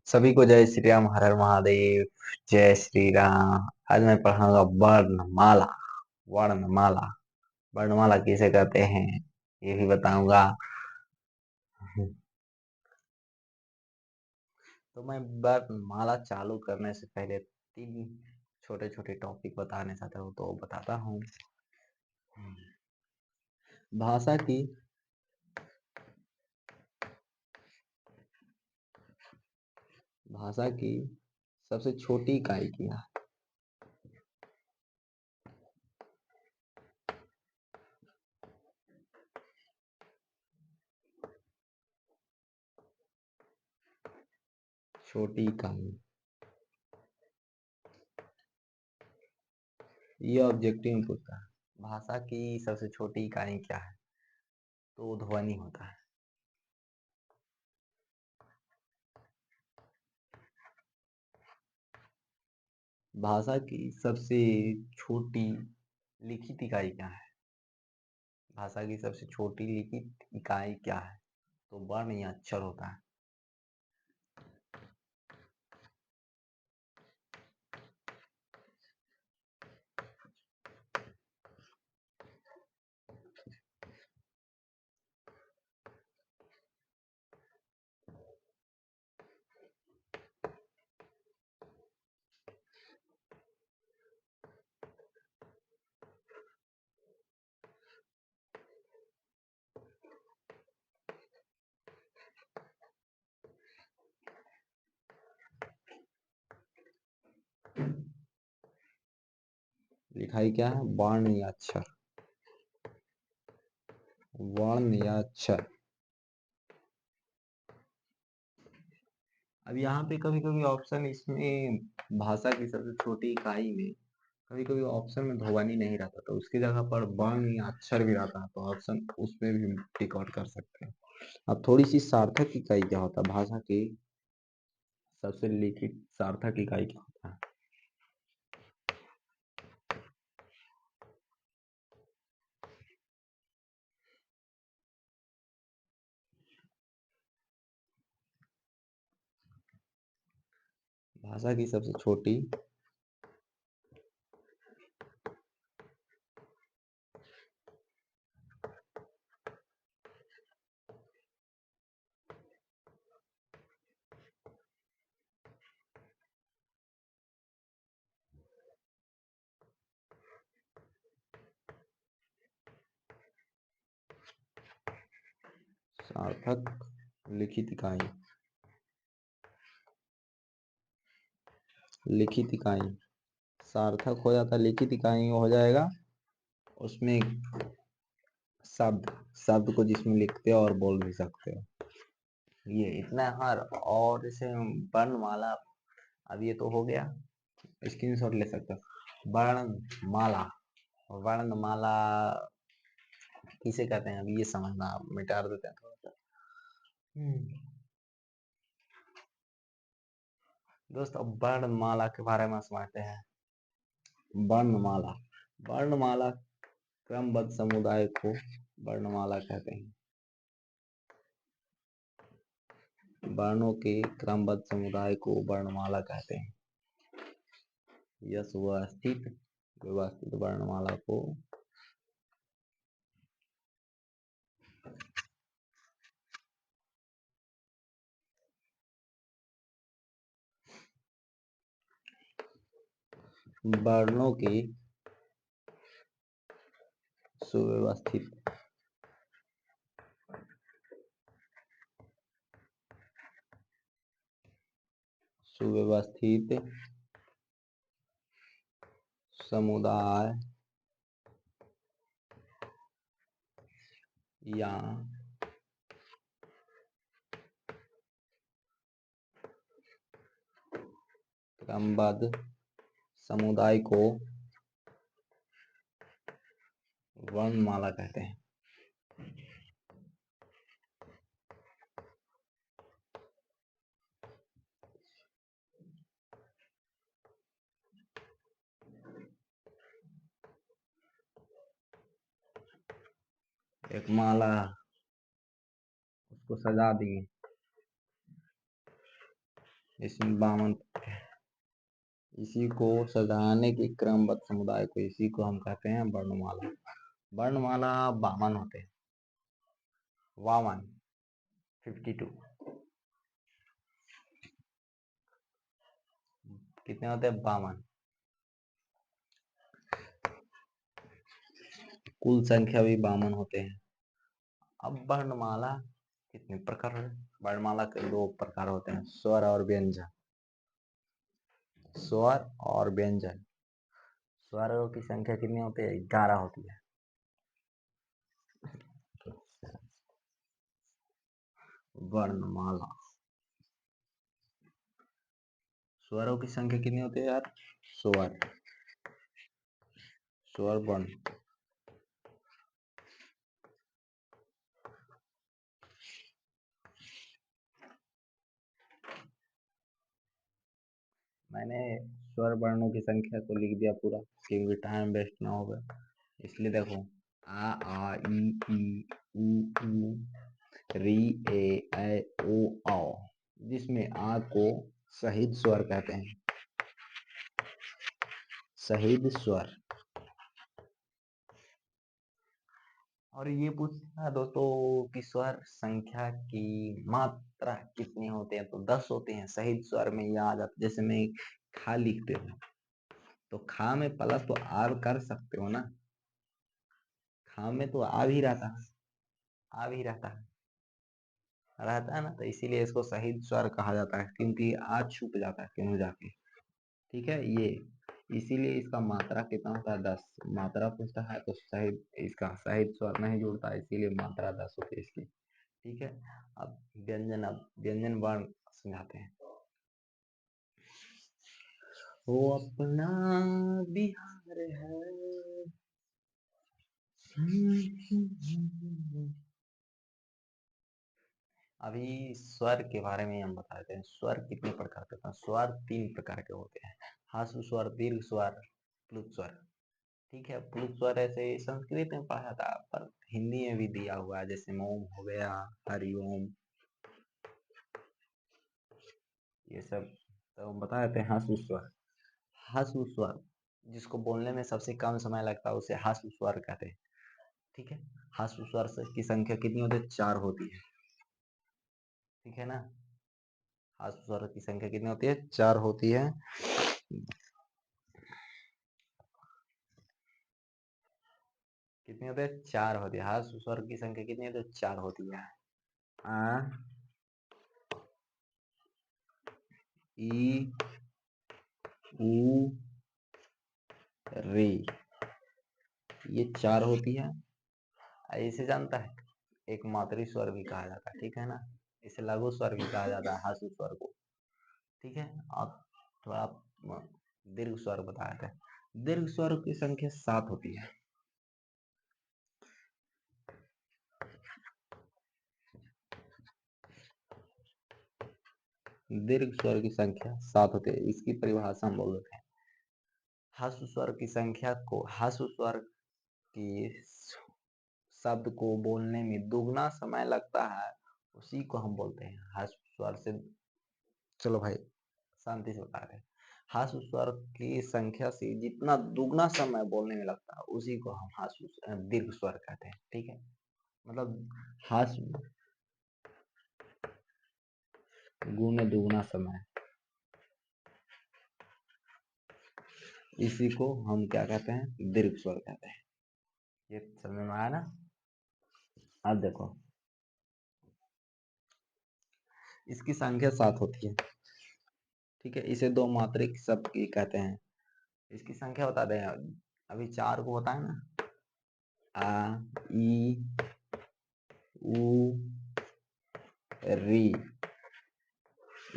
सभी को जय श्री राम, हर हर महादेव। जय श्री राम। आज मैं पढ़ाऊंगा वर्णमाला। वर्णमाला। वर्णमाला किसे कहते हैं ये भी बताऊंगा। तो मैं वर्णमाला चालू करने से पहले तीन छोटे छोटे टॉपिक बताने चाहता हूँ, तो बताता हूँ। भाषा की भाषा की सबसे छोटी इकाई क्या है? छोटी इकाई। ये ऑब्जेक्टिव में पूछता है। भाषा की सबसे छोटी इकाई क्या है? तो ध्वनि होता है। भाषा की सबसे छोटी लिखित इकाई क्या है? भाषा की सबसे छोटी लिखित इकाई क्या है? तो वर्ण या अक्षर होता है। लिखाई क्या है? वर्ण या अक्षर। वर्ण या अक्षर। अब यहाँ पे कभी कभी ऑप्शन इसमें भाषा की सबसे छोटी इकाई में कभी कभी ऑप्शन में ध्वनि नहीं रहता, तो उसकी जगह पर वर्ण या अक्षर भी रहता है, तो ऑप्शन उसमें भी टिक आउट कर सकते हैं। अब थोड़ी सी सार्थक इकाई क्या होता है? भाषा की सबसे लिखित सार्थक इकाई क्या होता है? भाषा की सबसे छोटी सार्थक लिखित इकाई। लिखित इकाई सार्थक हो जाता है। लिखित इकाई हो जाएगा उसमें शब्द शब्द को जिसमें लिखते हो और बोल भी सकते हो। ये इतना हर और जैसे वर्णमाला। अब ये तो हो गया, स्क्रीनशॉट ले सकते हो। वर्णमाला। वर्णमाला किसे कहते हैं? अब ये समझना, मिटा देते हैं थोड़ा सा। दोस्तों, वर्णमाला के बारे में समझते हैं। वर्णमाला। वर्णमाला क्रमबद्ध समुदाय को वर्णमाला कहते हैं। वर्णों के क्रमबद्ध समुदाय को वर्णमाला कहते हैं। यह व्यवस्थित वर्णमाला को वर्णों की सुव्यवस्थित सुव्यवस्थित समुदाय या क्रमबद्ध समुदाय को वर्णमाला कहते हैं। एक माला, उसको सजा दिए, इसमें 52 इसी को सजाने के क्रमबद्ध समुदाय को इसी को हम कहते हैं वर्णमाला। वर्णमाला 52 होते हैं। 52 कितने होते हैं? 52। कुल संख्या भी 52 होते हैं। अब वर्णमाला कितने प्रकार है? वर्णमाला के 2 प्रकार होते हैं, स्वर और व्यंजन। स्वर और व्यंजन। स्वरों की संख्या कितनी होती है? 11 होती है। वर्णमाला स्वरों की संख्या कितनी होती है यार? स्वर वर्ण। मैंने स्वर वर्णों की संख्या को लिख दिया पूरा, क्योंकि टाइम वेस्ट ना होगा, इसलिए देखो आ ई उ री ए ओ औ, जिसमें आ को शहीद स्वर कहते हैं। शहीद स्वर। और ये पूछता है दोस्तों कि स्वर संख्या की मात्रा कितनी होती है? तो 10 होते हैं। शहीद स्वर में ये आ जाता, जैसे मैं खा लिखते हो तो खा में प्लस तो आर कर सकते हो ना, खा में तो आ भी रहता है, आ भी रहता है ना, तो इसीलिए इसको शहीद स्वर कहा जाता है, क्योंकि आ छुप जाता है कहीं जाके। ठीक है, ये इसीलिए इसका मात्रा कितना होता है? 10। मात्रा पूछता है तो शहीद, इसका शहीद स्वर नहीं जुड़ता, इसीलिए मात्रा 10 होती है इसकी। ठीक है, अब व्यंजन वर्ण समझाते हैं। वो अपना बिहार है। अभी स्वर के बारे में हम बताते हैं। स्वर कितने प्रकार के होते हैं? स्वर 3 प्रकार के होते हैं, ह्रस्व स्वर, दीर्घ स्वर, प्लुत स्वर। ठीक है, प्लुत स्वर ऐसे संस्कृत में पढ़ा था, पर हिंदी में भी दिया हुआ है, जैसे ओम हो गया, हरिओम, ये सब। तो हम बता देते हैं ह्रस्व स्वर। ह्रस्व स्वर जिसको बोलने में सबसे कम समय लगता है, उसे ह्रस्व स्वर कहते हैं। ठीक है, ह्रस्व स्वर की संख्या कितनी होती है? 4 होती है। ठीक है ना, ह्रस्व स्वर की संख्या कितनी होती है? 4 होती है। कितनी होती है? 4 होती है। ह्रस्व स्वर की संख्या कितनी होती है? 4 होती है। आ ई उ री, ये 4 होती है। इसे जानता है, एक मातृ स्वर भी कहा जाता है। ठीक है ना, इसे लघु स्वर भी कहा जाता है ह्रस्व स्वर को। ठीक है, अब थोड़ा दीर्घ स्वर बताते हैं। दीर्घ स्वर की संख्या 7 होती है। दीर्घ स्वर की संख्या 7 होती है। इसकी परिभाषा हम बोल देते हैं। ह्रस्व स्वर की संख्या को, ह्रस्व स्वर की शब्द को बोलने में दुगना समय लगता है, उसी को हम बोलते हैं ह्रस्व स्वर से। चलो भाई शांति से बता रहे हैं। ह्रस्व स्वर की संख्या से जितना दुगना समय बोलने में लगता है, उसी को हम ह्रस्व दीर्घ स्वर कहते हैं। ठीक है, मतलब ह्रस्व गुने दुगना समय, इसी को हम क्या कहते हैं? दीर्घ स्वर कहते हैं। ये समझ में आया ना? अब देखो, इसकी संख्या 7 होती है। ठीक है, इसे 2 मात्रिक शब्द की कहते हैं। इसकी संख्या बता दें, अभी 4 को बताए ना, आ ई उ री,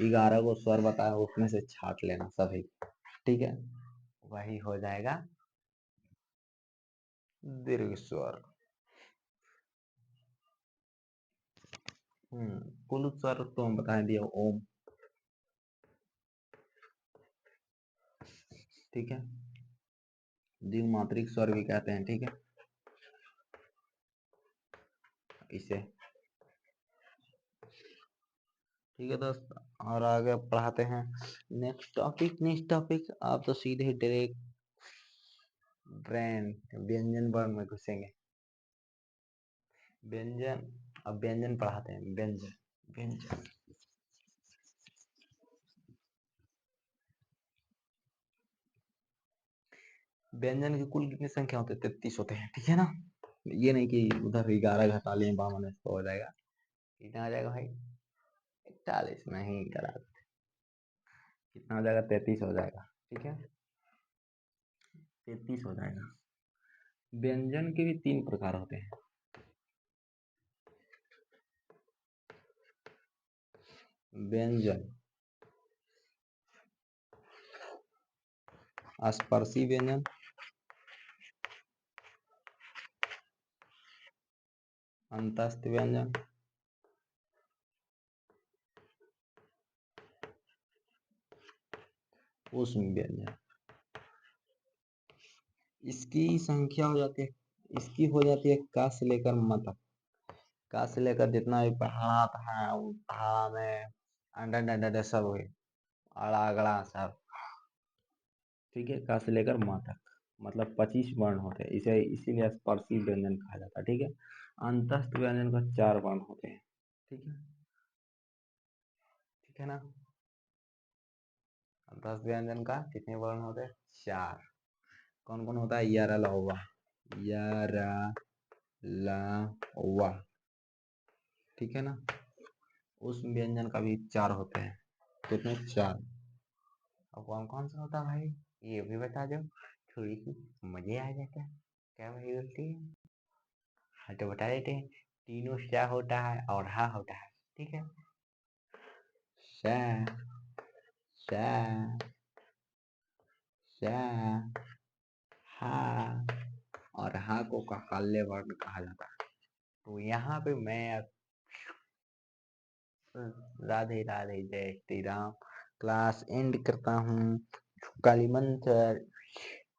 11 को स्वर बताया, उसमें से छाट लेना सभी। ठीक है, वही हो जाएगा दीर्घ स्वर। पुलुत स्वर तो हम बता दिया, ओम। ठीक है, द्विमात्रिक स्वर भी कहते हैं। ठीक है, इसे ठीक है दोस्त, और आगे पढ़ाते हैं नेक्स्ट टॉपिक। आप तो सीधे डायरेक्ट ब्रांड व्यंजन वर्ण में घुसेंगे। व्यंजन, अब व्यंजन पढ़ाते हैं। व्यंजन, व्यंजन व्यंजन की कुल कितनी संख्या होते हैं? 33 होते हैं, ठीक है ना। ये नहीं कि उधर 11 घटा लिए 52 हो जाएगा। कितना आ जाएगा भाई? 41 नहीं करा, कितना हो जाएगा? 33 हो जाएगा, ठीक है, 33 हो जाएगा। व्यंजन के भी 3 प्रकार होते हैं। व्यंजन, स्पर्शी व्यंजन, अंतस्थ व्यंजन, ऊष्म व्यंजन। इसकी संख्या हो जाती है, इसकी हो जाती है का से लेकर म तक। का से लेकर जितना भी पहाड़ है, पहाड़ में अंडा डंडा सब हुए, अड़ा अगड़ा सब, ठीक है। का से लेकर म तक मतलब 25 वर्ण होते हैं, इसे इसीलिए स्पर्शी व्यंजन कहा जाता है, ठीक है। अंतस्थ व्यंजन का 4 वर्ण होते हैं, ठीक है, ठीक है ना। अंतस्थ व्यंजन का कितने वर्ण होते हैं? 4। कौन कौन होता है? यारा लहुआ, यारा ला, ठीक है ना। उस व्यंजन का भी 4 होते हैं। कितने? 4। अब कौन कौन सा होता है भाई, ये भी बता दो, थोड़ी सी मजे आ जाता है। क्या भाई बोलती है? हाँ तो बता देते हैं। तीनों सा होता है और हा होता है, ठीक है। सा, सा, सा, हा, और हा को ककाल्य वर्ण कहा जाता है। तो यहाँ पे मैं राधे राधे, जय श्री राम, क्लास एंड करता हूँ। काली मंत्र